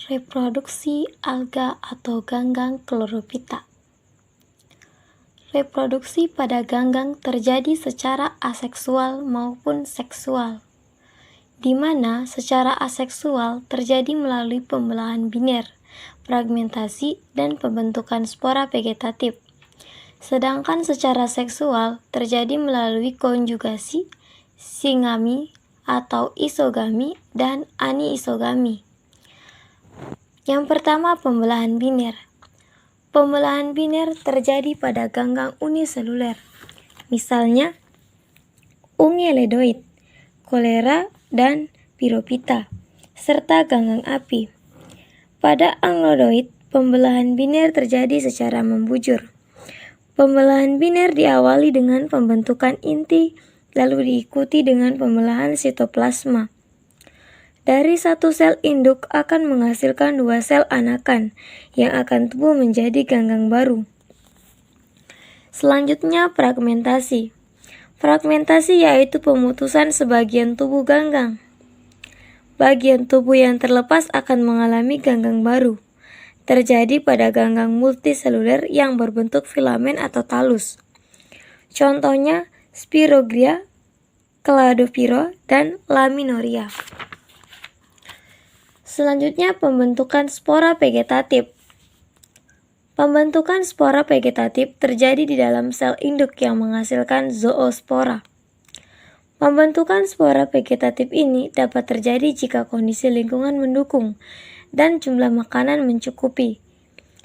Reproduksi alga atau ganggang chlorophyta. Reproduksi pada ganggang terjadi secara aseksual maupun seksual, di mana secara aseksual terjadi melalui pembelahan biner, fragmentasi, dan pembentukan spora vegetatif. Sedangkan secara seksual terjadi melalui konjugasi, singami atau isogami, dan aniisogami. Yang pertama, pembelahan biner. Pembelahan biner terjadi pada ganggang uniseluler, misalnya ungeledoid, kolera, dan piropita, serta ganggang api. Pada anglodoid, pembelahan biner terjadi secara membujur. Pembelahan biner diawali dengan pembentukan inti, lalu diikuti dengan pembelahan sitoplasma. Dari satu sel induk akan menghasilkan dua sel anakan yang akan tumbuh menjadi ganggang baru. Selanjutnya, fragmentasi. Fragmentasi yaitu pemutusan sebagian tubuh ganggang. Bagian tubuh yang terlepas akan mengalami ganggang baru. Terjadi pada ganggang multiseluler yang berbentuk filamen atau talus. Contohnya Spirogyra, Cladophyra, dan Laminoria. Selanjutnya, pembentukan spora vegetatif. Pembentukan spora vegetatif terjadi di dalam sel induk yang menghasilkan zoospora. Pembentukan spora vegetatif ini dapat terjadi jika kondisi lingkungan mendukung dan jumlah makanan mencukupi.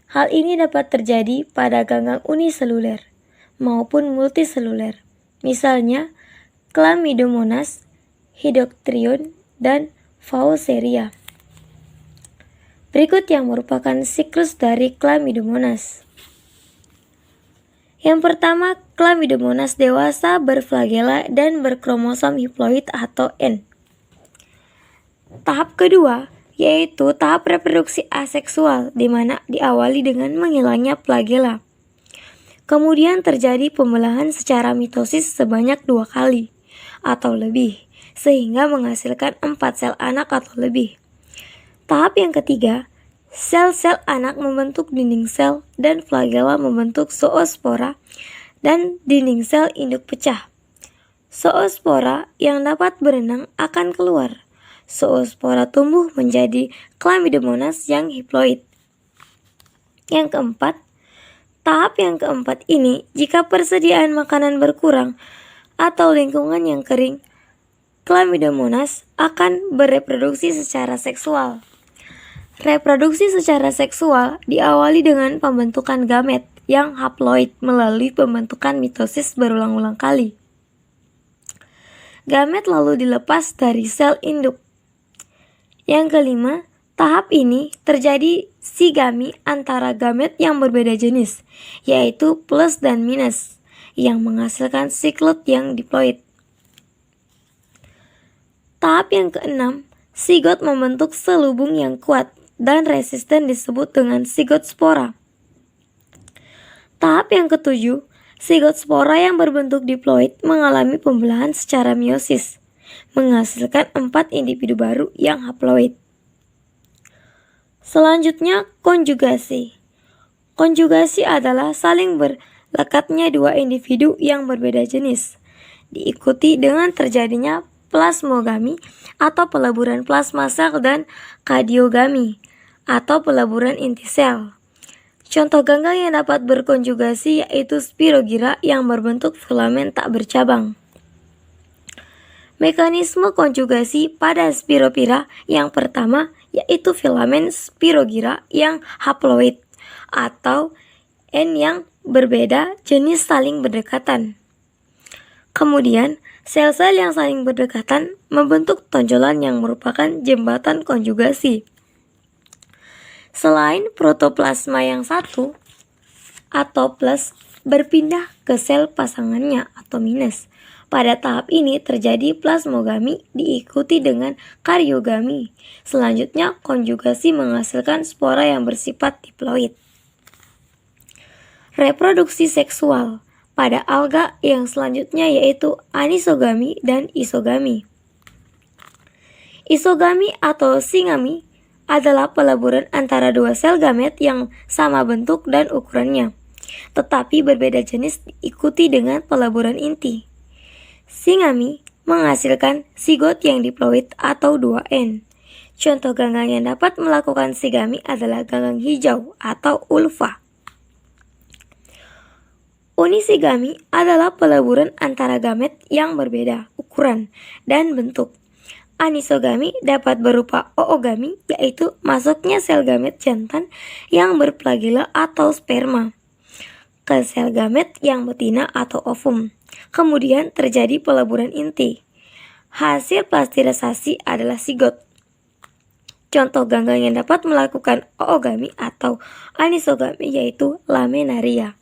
Hal ini dapat terjadi pada ganggang uniseluler maupun multiseluler, misalnya Chlamydomonas, Hydrotrion, dan Fauceria. Berikut yang merupakan siklus dari Chlamydomonas. Yang pertama, Chlamydomonas dewasa berflagela dan berkromosom hiploid atau N. Tahap kedua yaitu tahap reproduksi aseksual, di mana diawali dengan menghilangnya flagela. Kemudian terjadi pembelahan secara mitosis sebanyak 2 kali atau lebih, sehingga menghasilkan 4 sel anak atau lebih. Tahap yang ketiga, sel-sel anak membentuk dinding sel dan flagela membentuk zoospora dan dinding sel induk pecah. Zoospora yang dapat berenang akan keluar. Zoospora tumbuh menjadi Chlamydomonas yang hiploid. Yang keempat, tahap yang keempat ini jika persediaan makanan berkurang atau lingkungan yang kering, Chlamydomonas akan bereproduksi secara seksual. Reproduksi secara seksual diawali dengan pembentukan gamet yang haploid melalui pembentukan mitosis berulang-ulang kali. Gamet lalu dilepas dari sel induk. Yang kelima, tahap ini terjadi sigami antara gamet yang berbeda jenis, yaitu plus dan minus, yang menghasilkan siklus yang diploid. Tahap yang keenam, sigot membentuk selubung yang kuat dan resisten disebut dengan sigot spora. Tahap yang ketujuh, sigot spora yang berbentuk diploid mengalami pembelahan secara meiosis, menghasilkan 4 individu baru yang haploid. Selanjutnya, konjugasi. Konjugasi adalah saling berlekatnya 2 individu yang berbeda jenis, diikuti dengan terjadinya plasmogami atau peleburan plasma sel dan kadiogami atau peleburan inti sel. Contoh ganggang yang dapat berkonjugasi yaitu Spirogyra yang berbentuk filamen tak bercabang. Mekanisme konjugasi pada Spirogyra yang pertama yaitu filamen Spirogyra yang haploid atau N yang berbeda jenis saling berdekatan. Kemudian, sel-sel yang saling berdekatan membentuk tonjolan yang merupakan jembatan konjugasi. Selain protoplasma yang satu atau plus berpindah ke sel pasangannya atau minus. Pada tahap ini terjadi plasmogami diikuti dengan kariogami. Selanjutnya konjugasi menghasilkan spora yang bersifat diploid. Reproduksi seksual pada alga yang selanjutnya yaitu anisogami dan isogami. Isogami atau singami adalah peleburan antara dua sel gamet yang sama bentuk dan ukurannya, tetapi berbeda jenis diikuti dengan peleburan inti. Singami menghasilkan sigot yang diploid atau 2N. Contoh ganggang yang dapat melakukan sigami adalah ganggang hijau atau ulva. Unisigami adalah peleburan antara gamet yang berbeda ukuran dan bentuk. Anisogami dapat berupa oogami, yaitu masuknya sel gamet jantan yang berplagela atau sperma ke sel gamet yang betina atau ovum. Kemudian terjadi peleburan inti. Hasil plastirisasi adalah sigot. Contoh ganggang yang dapat melakukan oogami atau anisogami yaitu Laminaria.